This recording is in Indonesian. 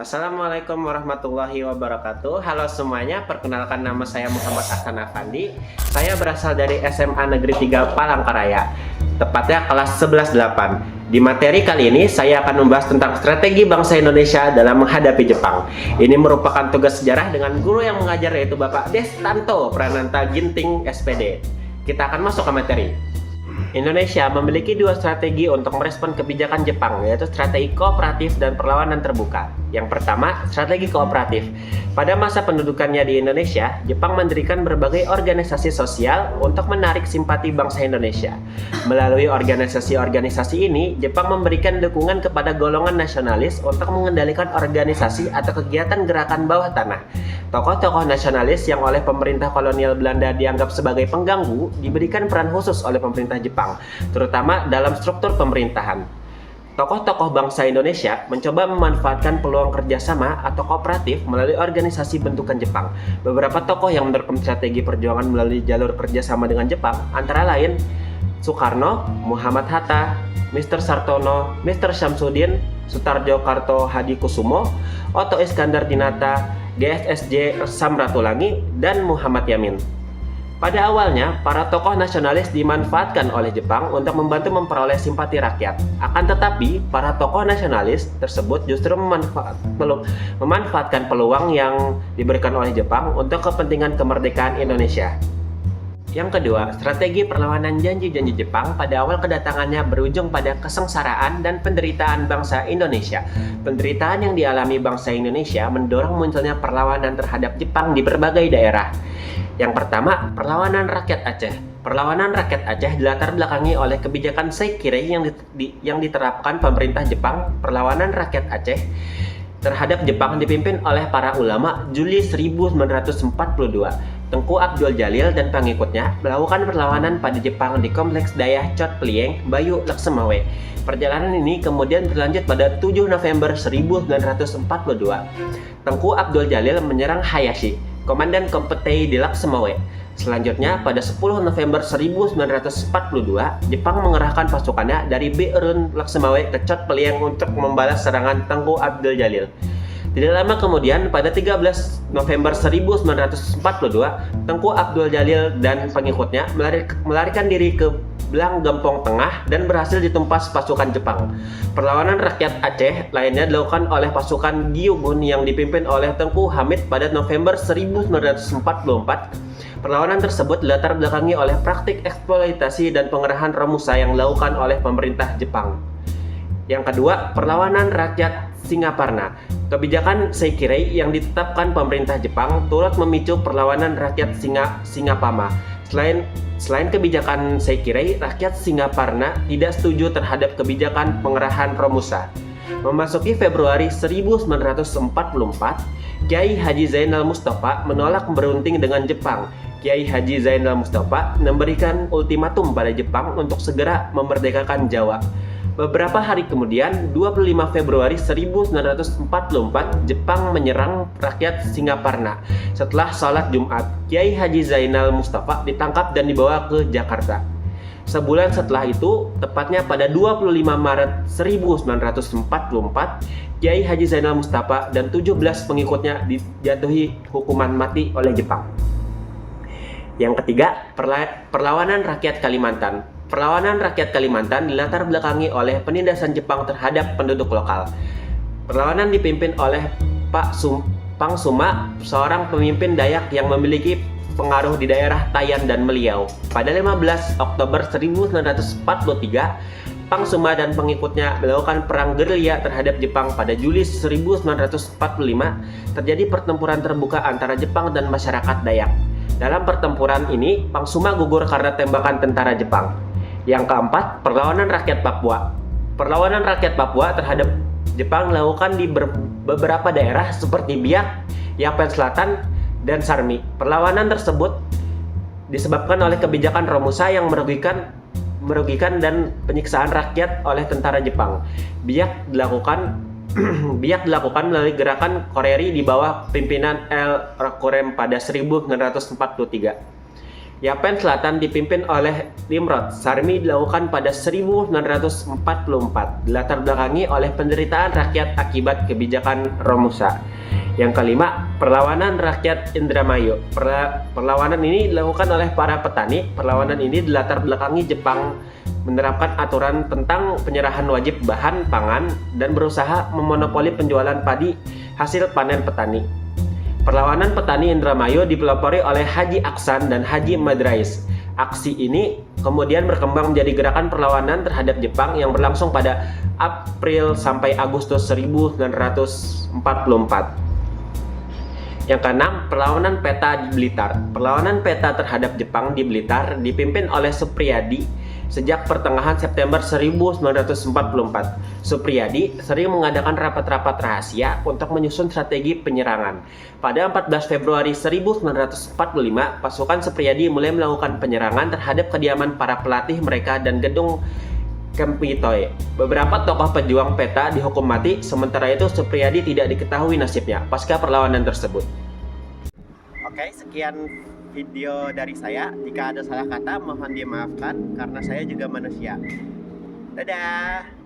Assalamualaikum warahmatullahi wabarakatuh. Halo semuanya, perkenalkan nama saya Muhammad Ahsan Afandi. Saya berasal dari SMA Negeri 3 Palangkaraya, tepatnya kelas 11-8. Di materi kali ini saya akan membahas tentang strategi bangsa Indonesia dalam menghadapi Jepang. Ini merupakan tugas sejarah dengan guru yang mengajar, yaitu Bapak Destanto Prananta Ginting SPD. Kita akan masuk ke materi. Indonesia memiliki dua strategi untuk merespon kebijakan Jepang, yaitu strategi kooperatif dan perlawanan terbuka. Yang pertama, strategi kooperatif. Pada masa pendudukannya di Indonesia, Jepang mendirikan berbagai organisasi sosial untuk menarik simpati bangsa Indonesia. Melalui organisasi-organisasi ini, Jepang memberikan dukungan kepada golongan nasionalis untuk mengendalikan organisasi atau kegiatan gerakan bawah tanah. Tokoh-tokoh nasionalis yang oleh pemerintah kolonial Belanda dianggap sebagai pengganggu diberikan peran khusus oleh pemerintah Jepang, terutama dalam struktur pemerintahan. Tokoh-tokoh bangsa Indonesia mencoba memanfaatkan peluang kerjasama atau kooperatif melalui organisasi bentukan Jepang. Beberapa tokoh yang menerapkan strategi perjuangan melalui jalur kerjasama dengan Jepang antara lain Soekarno, Muhammad Hatta, Mr. Sartono, Mr. Syamsuddin, Sutarjo Karto Hadikusumo, Otto Iskandar Dinata, GSSJ Samratulangi, dan Muhammad Yamin. Pada awalnya, para tokoh nasionalis dimanfaatkan oleh Jepang untuk membantu memperoleh simpati rakyat. Akan tetapi, para tokoh nasionalis tersebut justru memanfaatkan peluang yang diberikan oleh Jepang untuk kepentingan kemerdekaan Indonesia. Yang kedua, strategi perlawanan janji-janji Jepang pada awal kedatangannya berujung pada kesengsaraan dan penderitaan bangsa Indonesia. Penderitaan yang dialami bangsa Indonesia mendorong munculnya perlawanan terhadap Jepang di berbagai daerah. Yang pertama, perlawanan rakyat Aceh. Perlawanan rakyat Aceh dilatar belakangi oleh kebijakan Seikirei yang diterapkan pemerintah Jepang. Perlawanan rakyat Aceh terhadap Jepang dipimpin oleh para ulama Juli 1942. Tengku Abdul Jalil dan pengikutnya melakukan perlawanan pada Jepang di Kompleks Dayah Chot Plieng, Bayu, Laksemawe. Perjalanan ini kemudian berlanjut pada 7 November 1942. Tengku Abdul Jalil menyerang Hayashi, komandan Kompetei di Laksemawe. Selanjutnya, pada 10 November 1942, Jepang mengerahkan pasukannya dari Beirun, Laksemawe ke Chot Plieng untuk membalas serangan Tengku Abdul Jalil. Tidak lama kemudian, pada 13 November 1942, Tengku Abdul Jalil dan pengikutnya melarikan diri ke Belang Gempong Tengah dan berhasil ditumpas pasukan Jepang. Perlawanan rakyat Aceh lainnya dilakukan oleh pasukan Gyugun yang dipimpin oleh Tengku Hamid pada November 1944. Perlawanan tersebut dilatar belakangi oleh praktik eksploitasi dan pengerahan Romusa yang dilakukan oleh pemerintah Jepang. Yang kedua, perlawanan rakyat Singaparna. Kebijakan Seikirei yang ditetapkan pemerintah Jepang turut memicu perlawanan rakyat Singapama. Selain kebijakan Seikirei, rakyat Singaparna tidak setuju terhadap kebijakan pengerahan Romusa. Memasuki Februari 1944, Kiai Haji Zainal Mustafa menolak berunding dengan Jepang. Kiai Haji Zainal Mustafa memberikan ultimatum pada Jepang untuk segera memerdekakan Jawa. Beberapa hari kemudian, 25 Februari 1944, Jepang menyerang rakyat Singaparna. Setelah sholat Jumat, Kiai Haji Zainal Mustafa ditangkap dan dibawa ke Jakarta. Sebulan setelah itu, tepatnya pada 25 Maret 1944, Kiai Haji Zainal Mustafa dan 17 pengikutnya dijatuhi hukuman mati oleh Jepang. Yang ketiga, perlawanan rakyat Kalimantan. Perlawanan rakyat Kalimantan dilatar belakangi oleh penindasan Jepang terhadap penduduk lokal. Perlawanan dipimpin oleh Pang Suma, seorang pemimpin Dayak yang memiliki pengaruh di daerah Tayan dan Meliau. Pada 15 Oktober 1943, Pang Suma dan pengikutnya melakukan perang gerilya terhadap Jepang. Pada Juli 1945, terjadi pertempuran terbuka antara Jepang dan masyarakat Dayak. Dalam pertempuran ini, Pang Suma gugur karena tembakan tentara Jepang. Yang keempat, perlawanan rakyat Papua. Perlawanan rakyat Papua terhadap Jepang dilakukan di beberapa daerah seperti Biak, Yapen Selatan, dan Sarmi. Perlawanan tersebut disebabkan oleh kebijakan Romusa yang merugikan dan penyiksaan rakyat oleh tentara Jepang. Biak dilakukan melalui gerakan Koreri di bawah pimpinan El Rakurem pada 1943. Yapen Selatan dipimpin oleh Nimrod Sarmi dilakukan pada 1944, dilatar belakangi oleh penderitaan rakyat akibat kebijakan Romusa. Yang kelima, perlawanan rakyat Indramayu. Perlawanan ini dilakukan oleh para petani. Perlawanan ini dilatar belakangi Jepang menerapkan aturan tentang penyerahan wajib bahan pangan dan berusaha memonopoli penjualan padi hasil panen petani. Perlawanan petani Indramayu dipelopori oleh Haji Aksan dan Haji Madrais. Aksi ini kemudian berkembang menjadi gerakan perlawanan terhadap Jepang yang berlangsung pada April sampai Agustus 1944. Yang keenam, perlawanan peta di Blitar. Perlawanan peta terhadap Jepang di Blitar dipimpin oleh Supriyadi sejak pertengahan September 1944. Supriyadi sering mengadakan rapat-rapat rahasia untuk menyusun strategi penyerangan. Pada 14 Februari 1945, pasukan Supriyadi mulai melakukan penyerangan terhadap kediaman para pelatih mereka dan gedung Kempitoy. Beberapa tokoh pejuang peta dihukum mati, sementara itu Supriyadi tidak diketahui nasibnya pasca perlawanan tersebut. Oke, sekian video dari saya. Jika ada salah kata mohon dimaafkan karena saya juga manusia. Dadah.